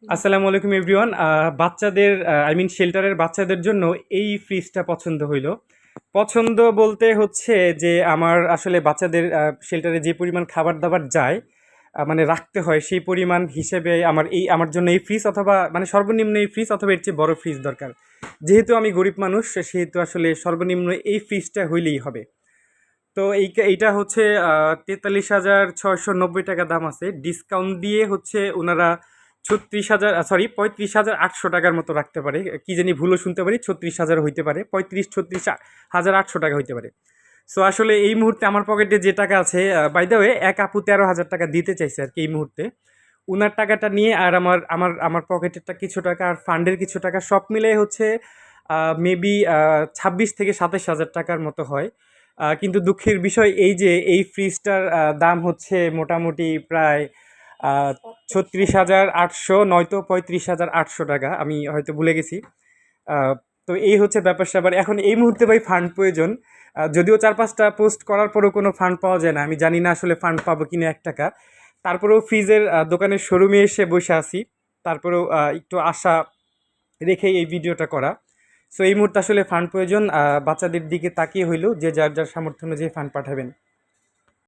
আসসালামু আলাইকুম এভরিওয়ান। বাচ্চাদের আই মিন শেল্টারের বাচ্চাদের জন্য এই ফ্রিজটা পছন্দ হইলো। পছন্দ বলতে হচ্ছে যে আমার আসলে বাচ্চাদের শেল্টারে যে পরিমাণ খাবার-দাবার যায়, মানে রাখতে হয় সেই পরিমাণ হিসেবে আমার জন্য এই ফ্রিজ অথবা মানে সর্বনিম্ন এই ফ্রিজ অথবা এর চেয়ে বড় ফ্রিজ দরকার। যেহেতু আমি গরিব মানুষ সেহেতু আসলে সর্বনিম্ন এই ফ্রিজটা হইলেই হবে। তো এইটা হচ্ছে ৪৩,৬৯০ টাকা দাম আছে। ডিসকাউন্ট দিয়ে হচ্ছে ওনারা ৩৬,০০০ সরি ৩৫,৮০০ টাকার মতো রাখতে পারে। কি জানি ভুলও শুনতে পারি, ৩৬,০০০ হইতে পারে। ৩৫-৩৬,৮০০ টাকা হইতে পারে। সো আসলে এই মুহূর্তে আমার পকেটে যে টাকা আছে, বাই দ্য ওয়ে এক আপু ১৩,০০০ টাকা দিতে চাইছে আরকি এই মুহূর্তে। উনার টাকাটা নিয়ে আর আমার আমার আমার পকেটেরটা কিছু টাকা আর ফান্ডের কিছু টাকা সব মিলিয়ে হচ্ছে মেবি ২৬,০০০ থেকে ২৭,০০০ টাকার মতো হয়। কিন্তু দুঃখের বিষয় এই যে এই ফ্রিজটার দাম হচ্ছে মোটামুটি প্রায় আ ৩৬,৮০০ নয়তো ৩৫,৮০০ টাকা। আমি হয়তো ভুলে গেছি। আ তো এই হচ্ছে ব্যাপার-স্যাপার। এখন এই মুহূর্তে ভাই ফান্ড প্রয়োজন। যদিও ৪-৫ টা পোস্ট করার পরেও কোনো ফান্ড পাওয়া যায় না। আমি জানি না আসলে ফান্ড পাবো কিনা ৳১। তারপরেও ফ্রিজের দোকানের শোরুমে এসে বইসা আছি। তারপরেও একটু আশা রেখেই এই ভিডিওটা করা। সো এই মুহূর্তে আসলে ফান্ড প্রয়োজন। বাচ্চাদের দিকে তাকিয়ে হইলেও যে যার সামর্থ্য অনুযায়ী ফান্ড পাঠাবেন।